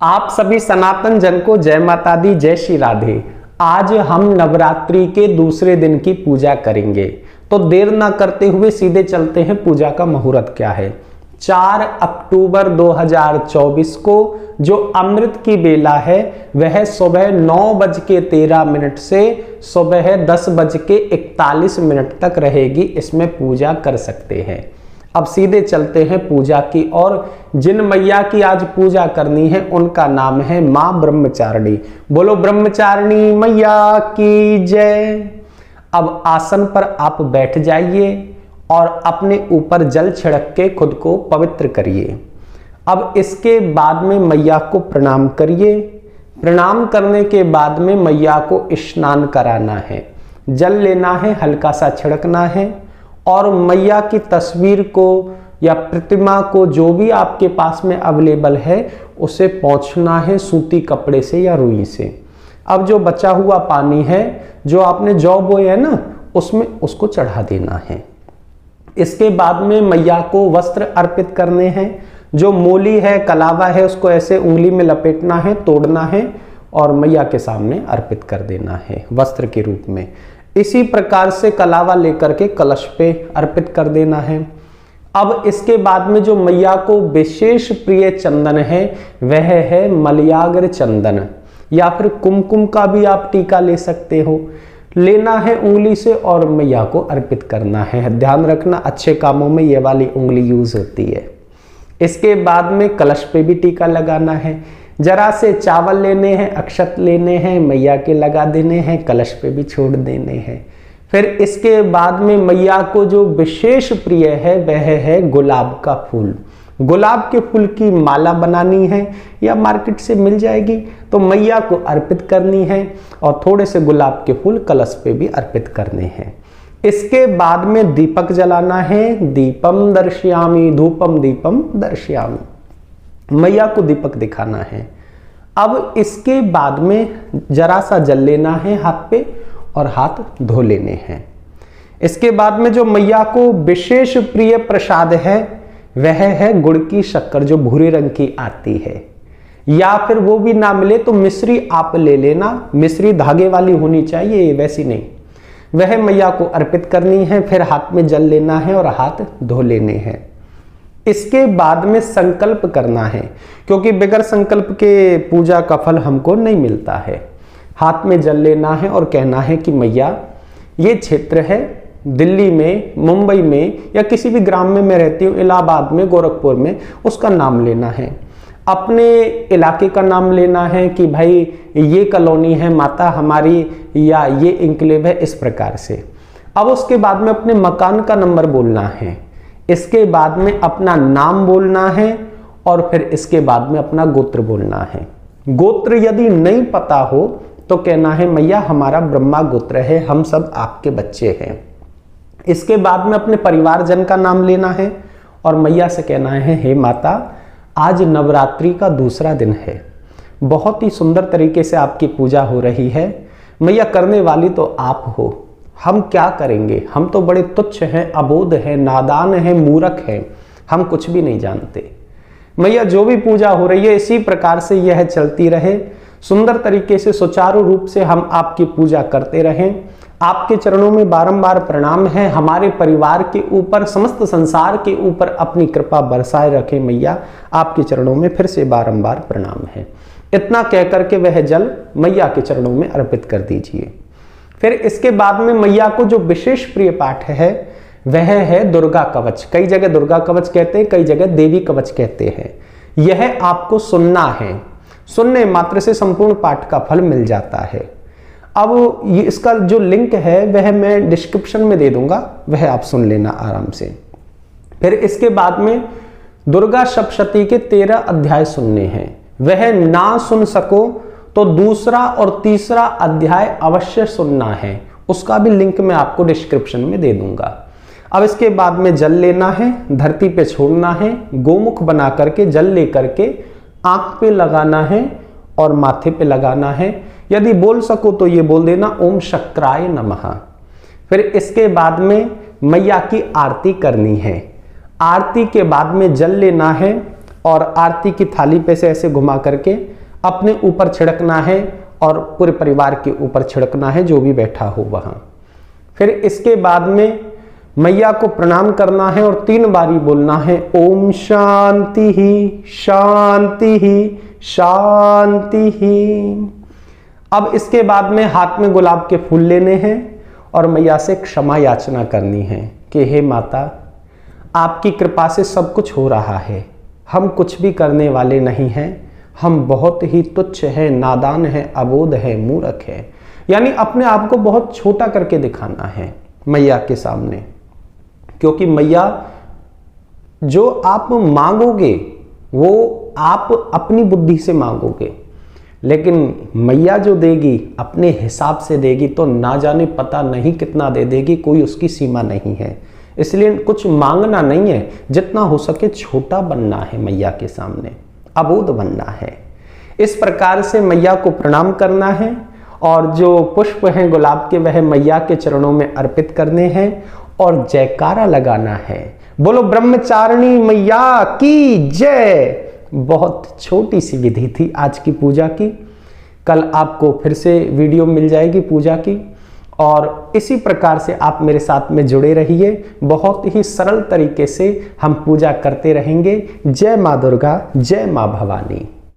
आप सभी सनातन जन को जय माता दी, जय श्री राधे। आज हम नवरात्रि के दूसरे दिन की पूजा करेंगे, तो देर ना करते हुए सीधे चलते हैं पूजा का मुहूर्त क्या है। 4 अक्टूबर 2024 को जो अमृत की बेला है वह सुबह 9:13 से सुबह 10:41 तक रहेगी। इसमें पूजा कर सकते हैं। अब सीधे चलते हैं पूजा की और जिन मैया की आज पूजा करनी है उनका नाम है मां ब्रह्मचारिणी। बोलो ब्रह्मचारिणी मैया की जय। अब आसन पर आप बैठ जाइए और अपने ऊपर जल छिड़क के खुद को पवित्र करिए। अब इसके बाद में मैया को प्रणाम करिए। प्रणाम करने के बाद में मैया को स्नान कराना है, जल लेना है, हल्का सा छिड़कना है और मैया की तस्वीर को या प्रतिमा को जो भी आपके पास में अवेलेबल है उसे पोंछना है सूती कपड़े से या रुई से। अब जो बचा हुआ पानी है जो आपने जौ बोए है ना उसमें उसको चढ़ा देना है। इसके बाद में मैया को वस्त्र अर्पित करने हैं। जो मूली है, कलावा है, उसको ऐसे उंगली में लपेटना है, तोड़ना है और मैया के सामने अर्पित कर देना है वस्त्र के रूप में। इसी प्रकार से कलावा लेकर के कलश पे अर्पित कर देना है। अब इसके बाद में जो मैया को विशेष प्रिय चंदन है वह है मलयाग्र चंदन, या फिर कुमकुम का भी आप टीका ले सकते हो। लेना है उंगली से और मैया को अर्पित करना है। ध्यान रखना अच्छे कामों में ये वाली उंगली यूज होती है। इसके बाद में कलश पे भी टीका लगाना है। जरा से चावल लेने हैं, अक्षत लेने हैं, मैया के लगा देने हैं, कलश पे भी छोड़ देने हैं। फिर इसके बाद में मैया को जो विशेष प्रिय है वह है गुलाब का फूल। गुलाब के फूल की माला बनानी है या मार्केट से मिल जाएगी, तो मैया को अर्पित करनी है और थोड़े से गुलाब के फूल कलश पे भी अर्पित करने हैं। इसके बाद में दीपक जलाना है। दीपम दर्शयामि धूपम दीपम दर्शयामि, मैया को दीपक दिखाना है। अब इसके बाद में जरा सा जल लेना है हाथ पे और हाथ धो लेने हैं। इसके बाद में जो मैया को विशेष प्रिय प्रसाद है वह है गुड़ की शक्कर, जो भूरे रंग की आती है, या फिर वो भी ना मिले तो मिश्री आप ले लेना। मिश्री धागे वाली होनी चाहिए, वैसी नहीं। वह मैया को अर्पित करनी है। फिर हाथ में जल लेना है और हाथ धो लेने हैं। इसके बाद में संकल्प करना है, क्योंकि बगैर संकल्प के पूजा का फल हमको नहीं मिलता है। हाथ में जल लेना है और कहना है कि मैया ये क्षेत्र है दिल्ली में, मुंबई में या किसी भी ग्राम में मैं रहती हूँ, इलाहाबाद में, गोरखपुर में, उसका नाम लेना है। अपने इलाके का नाम लेना है कि भाई ये कॉलोनी है माता हमारी, या ये इंक्लेव है, इस प्रकार से। अब उसके बाद में अपने मकान का नंबर बोलना है। इसके बाद में अपना नाम बोलना है और फिर इसके बाद में अपना गोत्र बोलना है। गोत्र यदि नहीं पता हो तो कहना है मैया हमारा ब्रह्मा गोत्र है, हम सब आपके बच्चे हैं। इसके बाद में अपने परिवारजन का नाम लेना है और मैया से कहना है हे माता आज नवरात्रि का दूसरा दिन है, बहुत ही सुंदर तरीके से आपकी पूजा हो रही है। मैया करने वाली तो आप हो, हम क्या करेंगे, हम तो बड़े तुच्छ हैं, अबोध हैं, नादान हैं, मूर्ख हैं, हम कुछ भी नहीं जानते। मैया जो भी पूजा हो रही है इसी प्रकार से यह चलती रहे, सुंदर तरीके से सुचारू रूप से हम आपकी पूजा करते रहें। आपके चरणों में बारंबार प्रणाम है। हमारे परिवार के ऊपर, समस्त संसार के ऊपर अपनी कृपा बरसाए रखें मैया, आपके चरणों में फिर से बारंबार प्रणाम है। इतना कह करके वह जल मैया के चरणों में अर्पित कर दीजिए। फिर इसके बाद में मैया को जो विशेष प्रिय पाठ है वह है दुर्गा कवच। कई जगह दुर्गा कवच कहते हैं, कई जगह देवी कवच कहते हैं। यह आपको सुनना है, सुनने मात्र से संपूर्ण पाठ का फल मिल जाता है। अब इसका जो लिंक है वह मैं डिस्क्रिप्शन में दे दूंगा, वह आप सुन लेना आराम से। फिर इसके बाद में दुर्गा सप्तशती के 13 अध्याय सुनने हैं। वह ना सुन सको तो दूसरा और तीसरा अध्याय अवश्य सुनना है, उसका भी लिंक मैं आपको डिस्क्रिप्शन में दे दूंगा। अब इसके बाद में जल लेना है, धरती पे छोड़ना है, गोमुख बना करके जल लेकर के आंख पे लगाना है और माथे पे लगाना है। यदि बोल सको तो ये बोल देना ओम शक्राय नमः। फिर इसके बाद में मैया की आरती करनी है। आरती के बाद में जल लेना है, और आरती की थाली पे से ऐसे घुमा करके अपने ऊपर छिड़कना है और पूरे परिवार के ऊपर छिड़कना है, जो भी बैठा हो वहां। फिर इसके बाद में मैया को प्रणाम करना है और 3 बारी बोलना है ओम शांति ही शांति ही शांति ही। अब इसके बाद में हाथ में गुलाब के फूल लेने हैं और मैया से क्षमा याचना करनी है कि हे माता, आपकी कृपा से सब कुछ हो रहा है, हम कुछ भी करने वाले नहीं हैं, हम बहुत ही तुच्छ हैं, नादान हैं, अबोध हैं, मूर्ख हैं। यानी अपने आप को बहुत छोटा करके दिखाना है मैया के सामने, क्योंकि मैया जो आप मांगोगे वो आप अपनी बुद्धि से मांगोगे, लेकिन मैया जो देगी अपने हिसाब से देगी, तो ना जाने पता नहीं कितना दे देगी, कोई उसकी सीमा नहीं है। इसलिए कुछ मांगना नहीं है, जितना हो सके छोटा बनना है मैया के सामने, अबोध बनना है। इस प्रकार से मैया को प्रणाम करना है और जो पुष्प हैं गुलाब के वह मैया के चरणों में अर्पित करने हैं और जयकारा लगाना है, बोलो ब्रह्मचारिणी मैया की जय। बहुत छोटी सी विधि थी आज की पूजा की। कल आपको फिर से वीडियो मिल जाएगी पूजा की, और इसी प्रकार से आप मेरे साथ में जुड़े रहिए। बहुत ही सरल तरीके से हम पूजा करते रहेंगे। जय माँ दुर्गा, जय माँ भवानी।